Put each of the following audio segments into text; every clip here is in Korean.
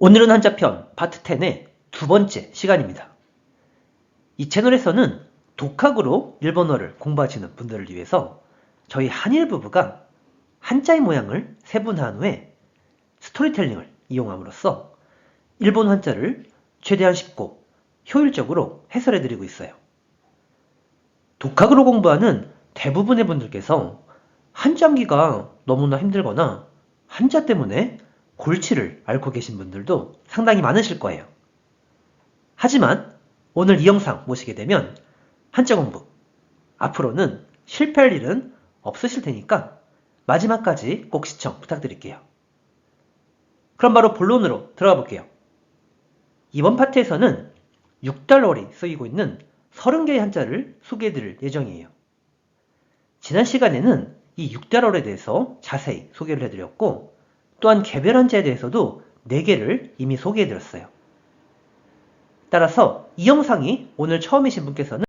오늘은 한자편 파트 10의 두 번째 시간입니다. 이 채널에서는 독학으로 일본어를 공부하시는 분들을 위해서 저희 한일 부부가 한자의 모양을 세분화한 후에 스토리텔링을 이용함으로써 일본 한자를 최대한 쉽고 효율적으로 해설해드리고 있어요. 독학으로 공부하는 대부분의 분들께서 한자암기가 너무나 힘들거나 한자 때문에 골치를 앓고 계신 분들도 상당히 많으실 거예요. 하지만 오늘 이 영상 보시게 되면 한자 공부 앞으로는 실패할 일은 없으실 테니까 마지막까지 꼭 시청 부탁드릴게요. 그럼 바로 본론으로 들어가 볼게요. 이번 파트에서는 6달월이 쓰이고 있는 30개의 한자를 소개해드릴 예정이에요. 지난 시간에는 이 6달월에 대해서 자세히 소개를 해드렸고 또한 개별 한자에 대해서도 4개를 이미 소개해드렸어요. 따라서 이 영상이 오늘 처음이신 분께서는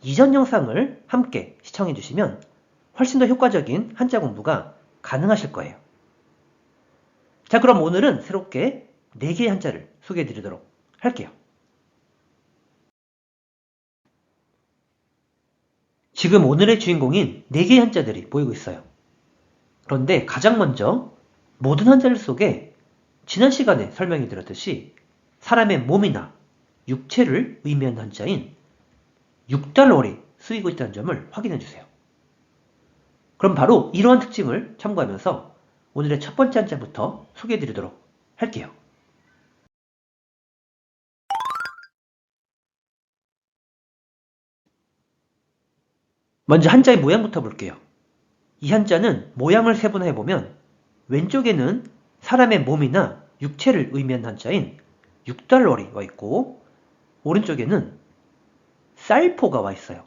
이전 영상을 함께 시청해주시면 훨씬 더 효과적인 한자 공부가 가능하실 거예요. 자, 그럼 오늘은 새롭게 4개의 한자를 소개해드리도록 할게요. 지금 오늘의 주인공인 4개의 한자들이 보이고 있어요. 그런데 가장 먼저 모든 한자들 속에 지난 시간에 설명해 드렸듯이 사람의 몸이나 육체를 의미하는 한자인 6달월이 쓰이고 있다는 점을 확인해 주세요. 그럼 바로 이러한 특징을 참고하면서 오늘의 첫 번째 한자부터 소개해 드리도록 할게요. 먼저 한자의 모양부터 볼게요. 이 한자는 모양을 세분화해보면 왼쪽에는 사람의 몸이나 육체를 의미하는 한자인 6달월이 와 있고 오른쪽에는 쌀포가 와 있어요.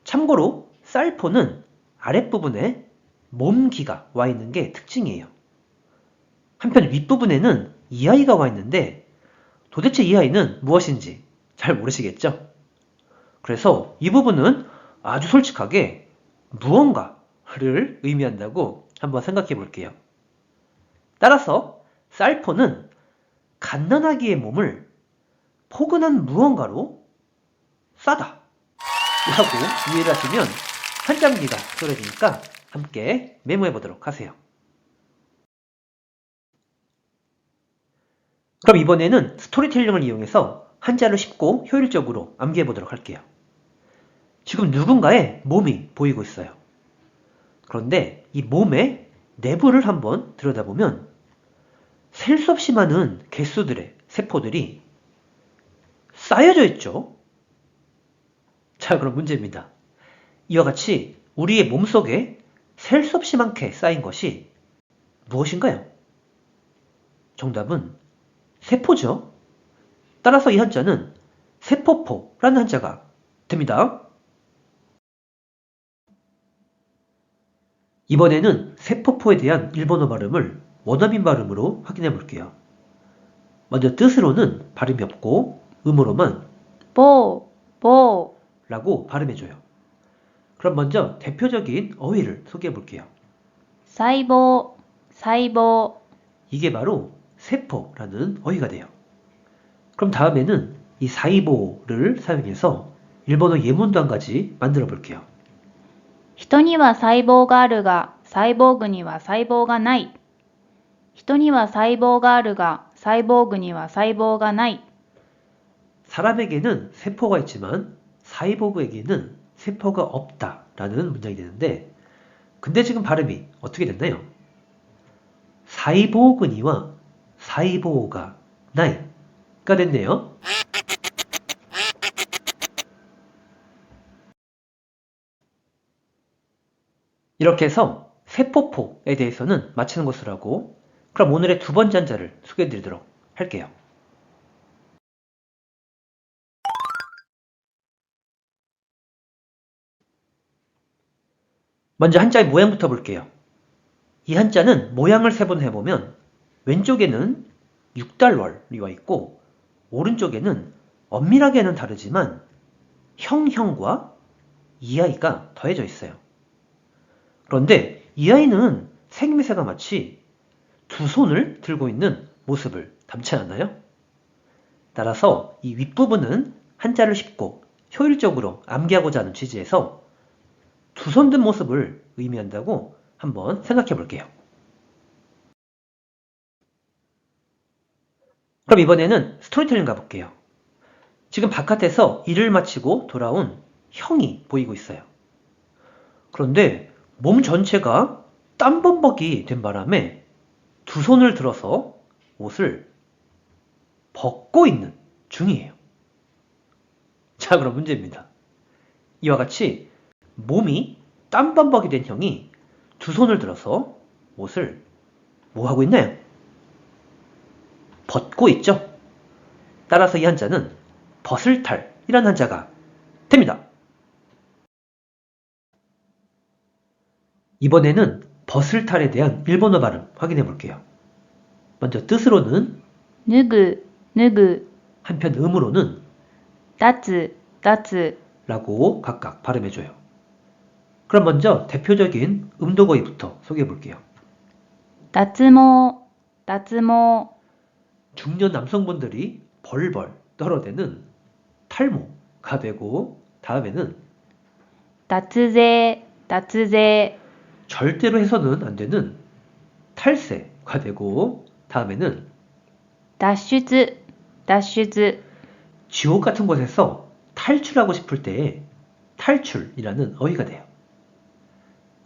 참고로 쌀포는 아랫부분에 몸기가 와 있는 게 특징이에요. 한편 윗부분에는 이하이가 와 있는데 도대체 이하이는 무엇인지 잘 모르시겠죠? 그래서 이 부분은 아주 솔직하게 무언가를 의미한다고 한번 생각해 볼게요. 따라서 쌀포는 갓난아기의 몸을 포근한 무언가로 싸다 라고 이해를 하시면 한자암기가 수월해지니까 함께 메모해 보도록 하세요. 그럼 이번에는 스토리텔링을 이용해서 한자를 쉽고 효율적으로 암기해 보도록 할게요. 지금 누군가의 몸이 보이고 있어요. 그런데 이 몸의 내부를 한번 들여다보면 셀 수 없이 많은 개수들의 세포들이 쌓여져 있죠. 자, 그럼 문제입니다. 이와 같이 우리의 몸속에 셀 수 없이 많게 쌓인 것이 무엇인가요? 정답은 세포죠. 따라서 이 한자는 세포포라는 한자가 됩니다. 이번에는 세포포에 대한 일본어 발음을 원어민 발음으로 확인해 볼게요. 먼저 뜻으로는 발음이 없고 음으로만 보 라고 발음해줘요. 그럼 먼저 대표적인 어휘를 소개해 볼게요. 사이보 이게 바로 세포라는 어휘가 돼요. 그럼 다음에는 이 사이보를 사용해서 일본어 예문도 한 가지 만들어 볼게요. 人には細胞があるが、サイボーグには細胞がない。人には細胞があるが、サイボーグには細胞がない。 사람에게는 세포가 있지만 사이보그에게는 세포가 없다라는 문장이 되는데 근데 지금 발음이 어떻게 됐나요? 사이보그니와 사이보가 나이가 됐네요. 이렇게 해서 세포포에 대해서는 마치는 것으로 하고 그럼 오늘의 두 번째 한자를 소개해 드리도록 할게요. 먼저 한자의 모양부터 볼게요. 이 한자는 모양을 세분해보면 왼쪽에는 6달월이 와 있고 오른쪽에는 엄밀하게는 다르지만 형과 이하이가 더해져 있어요. 그런데 이하이는 생김새가 마치 두 손을 들고 있는 모습을 담지 않아요? 따라서 이 윗부분은 한자를 쉽고 효율적으로 암기하고자 하는 취지에서 두 손 든 모습을 의미한다고 한번 생각해 볼게요. 그럼 이번에는 스토리텔링 가볼게요. 지금 바깥에서 일을 마치고 돌아온 형이 보이고 있어요. 그런데 몸 전체가 땀범벅이 된 바람에 두 손을 들어서 옷을 벗고 있는 중이에요. 자, 그럼 문제입니다. 이와 같이 몸이 땀범벅이 된 형이 두 손을 들어서 옷을 뭐 하고 있나요? 벗고 있죠? 따라서 이 한자는 벗을탈이라는 한자가 됩니다. 이번에는 벗을탈에 대한 일본어 발음 확인해 볼게요. 먼저 뜻으로는 脱ぐ、脱ぐ、 한편 음으로는 立つ、立つ、 라고 각각 발음해줘요. 그럼 먼저 대표적인 음도거의부터 소개해 볼게요. 脱毛、脱毛、 중년 남성분들이 벌벌 떨어대는 탈모가 되고 다음에는 脱税、脱税、 절대로 해서는 안 되는 탈세가 되고 다음에는 脱出、脱出、 지옥 같은 곳에서 탈출하고 싶을 때에 탈출이라는 어휘가 돼요.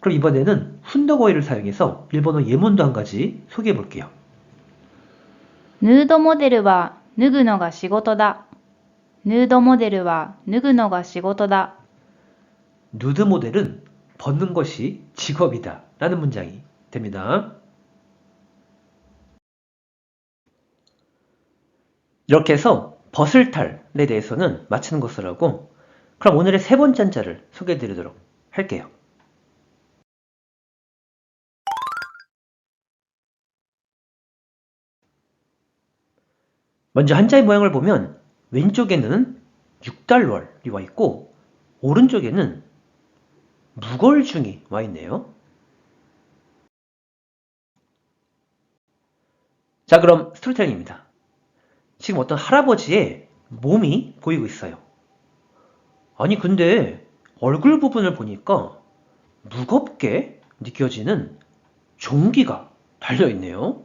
그럼 이번에는 훈덕어휘를 사용해서 일본어 예문도 한 가지 소개해 볼게요. ヌードモデルは脱ぐのが仕事だ。ヌードモデルは脱ぐのが仕事だ。 누드 모델은 벗는 것이 직업이다 라는 문장이 됩니다. 이렇게 해서 벗을탈에 대해서는 마치는 것으로 하고 그럼 오늘의 세 번째 한자를 소개해 드리도록 할게요. 먼저 한자의 모양을 보면 왼쪽에는 육달월이 와 있고 오른쪽에는 무걸중이 와 있네요. 자, 그럼 스토리텔링입니다. 지금 어떤 할아버지의 몸이 보이고 있어요. 아니 근데 얼굴 부분을 보니까 무겁게 느껴지는 종기가 달려있네요.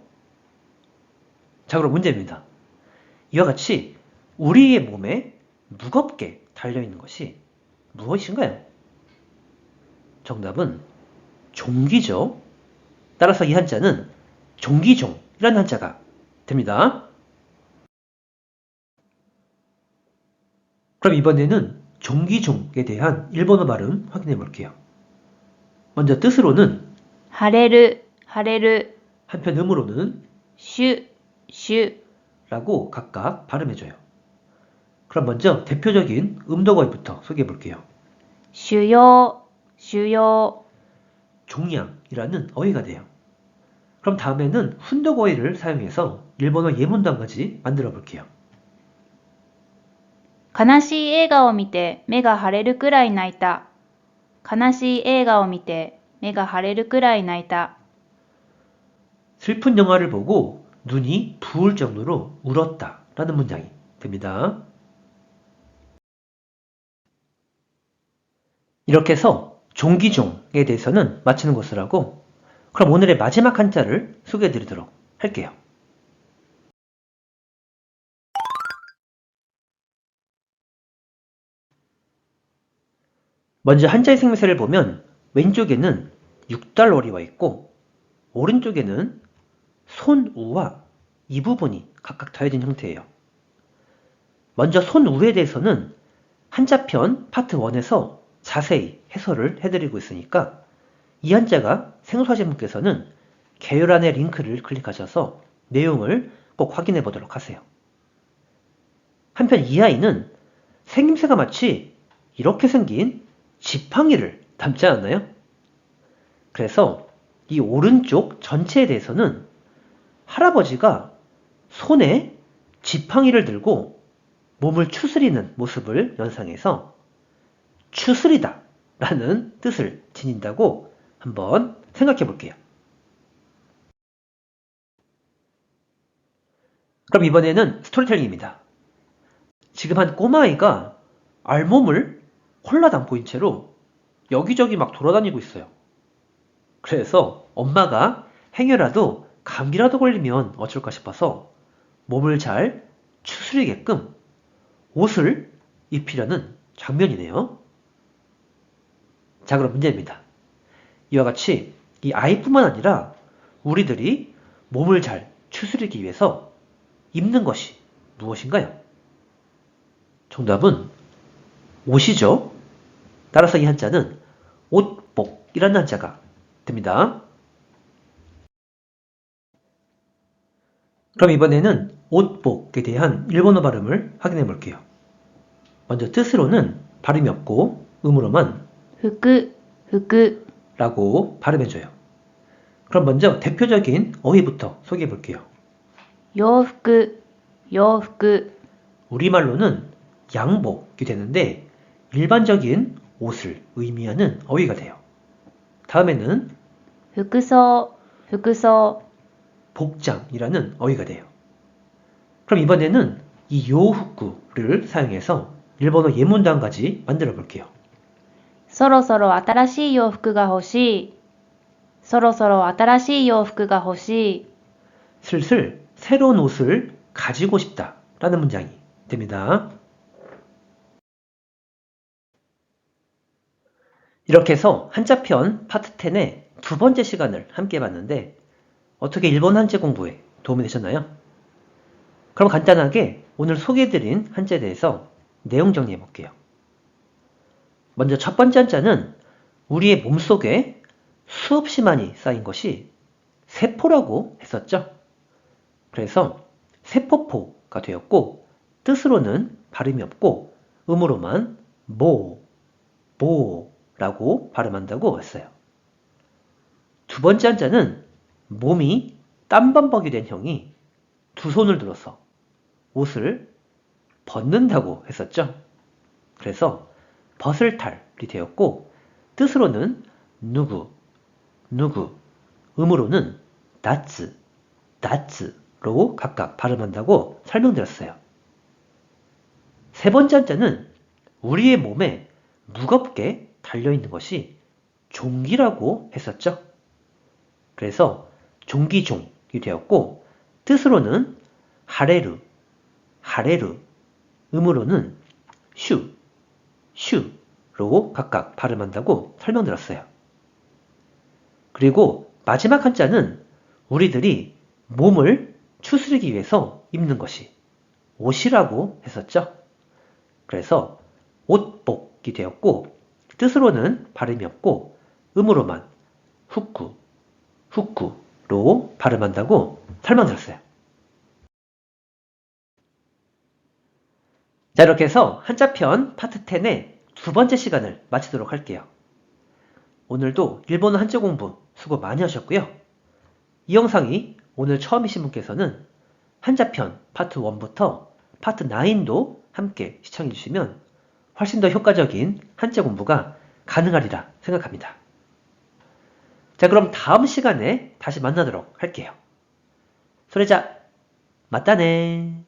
자, 그럼 문제입니다. 이와 같이 우리의 몸에 무겁게 달려있는 것이 무엇인가요? 정답은 종기죠. 따라서 이 한자는 종기종이라는 한자가 됩니다. 그럼 이번에는 종기종에 대한 일본어 발음 확인해 볼게요. 먼저 뜻으로는 晴れる、晴れる、 한편 음으로는 シュ、シュ、 라고 각각 발음해줘요. 그럼 먼저 대표적인 음덕어휘부터 소개해 볼게요. 腫瘍、腫瘍、 종양이라는 어휘가 돼요. 그럼 다음에는 훈덕어휘를 사용해서 일본어 예문도 한 가지 만들어 볼게요. 悲しい映画を見て目が腫れるくらい泣いた。悲しい映画を見て目が腫れるくらい泣いた。 슬픈 영화를 보고 눈이 부을 정도로 울었다 라는 문장이 됩니다. 이렇게 해서 종기종에 대해서는 마치는 것으로 하고 그럼 오늘의 마지막 한자를 소개해 드리도록 할게요. 먼저 한자의 생명세를 보면 왼쪽에는 육달월이 와 있고 오른쪽에는 손우와 이 부분이 각각 더해진 형태예요. 먼저 손우에 대해서는 한자편 파트 1에서 자세히 해설을 해드리고 있으니까 이 한자가 생소하신 분께서는 개요란의 링크를 클릭하셔서 내용을 꼭 확인해 보도록 하세요. 한편 이 아이는 생김새가 마치 이렇게 생긴 지팡이를 닮지 않나요? 그래서 이 오른쪽 전체에 대해서는 할아버지가 손에 지팡이를 들고 몸을 추스리는 모습을 연상해서 추스리다 라는 뜻을 지닌다고 한번 생각해 볼게요. 그럼 이번에는 스토리텔링입니다. 지금 한 꼬마아이가 알몸을 홀라 담고인 채로 여기저기 막 돌아다니고 있어요. 그래서 엄마가 행여라도 감기라도 걸리면 어쩔까 싶어서 몸을 잘 추스리게끔 옷을 입히려는 장면이네요. 자, 그럼 문제입니다. 이와 같이 이 아이뿐만 아니라 우리들이 몸을 잘 추스리기 위해서 입는 것이 무엇인가요? 정답은 옷이죠. 따라서 이 한자는 옷복이라는 한자가 됩니다. 그럼 이번에는 옷복에 대한 일본어 발음을 확인해 볼게요. 먼저 뜻으로는 발음이 없고 음으로만 服、服、 라고 발음해줘요. 그럼 먼저 대표적인 어휘부터 소개해 볼게요. 洋服、洋服、 우리말로는 양복이 되는데 일반적인 옷을 의미하는 어휘가 돼요. 다음에는 服装、服装、 복장이라는 어휘가 돼요. 그럼 이번에는 이 요후쿠를 사용해서 일본어 예문도 한 가지 만들어 볼게요. そろそろ新しい洋服が欲しい。そろそろ新しい洋服が欲しい。 슬슬 새로운 옷을 가지고 싶다 라는 문장이 됩니다. 이렇게 해서 한자편 파트 10의 두 번째 시간을 함께 봤는데 어떻게 일본 한자 공부에 도움이 되셨나요? 그럼 간단하게 오늘 소개해드린 한자에 대해서 내용 정리해 볼게요. 먼저 첫 번째 한자는 우리의 몸속에 수없이 많이 쌓인 것이 세포라고 했었죠. 그래서 세포포가 되었고 뜻으로는 발음이 없고 음으로만 보라고 발음한다고 했어요. 두 번째 한자는 몸이 땀범벅이 된 형이 두 손을 들어서 옷을 벗는다고 했었죠. 그래서 벗을탈이 되었고 뜻으로는 누구, 음으로는 나츠로 각각 발음한다고 설명드렸어요. 세 번째 한자는 우리의 몸에 무겁게 달려있는 것이 종기라고 했었죠. 그래서 종기종이 되었고 뜻으로는 하레루, 음으로는 슈로 각각 발음한다고 설명드렸어요. 그리고 마지막 한자는 우리들이 몸을 추스리기 위해서 입는 것이 옷이라고 했었죠. 그래서 옷복이 되었고 뜻으로는 발음이 없고 음으로만 후쿠로 발음한다고 설명드렸어요. 자, 이렇게 해서 한자편 파트 10의 두 번째 시간을 마치도록 할게요. 오늘도 일본어 한자 공부 수고 많이 하셨고요. 이 영상이 오늘 처음이신 분께서는 한자편 파트 1부터 파트 9도 함께 시청해 주시면 훨씬 더 효과적인 한자 공부가 가능하리라 생각합니다. 자, 그럼 다음 시간에 다시 만나도록 할게요. 소리자, 맞다네.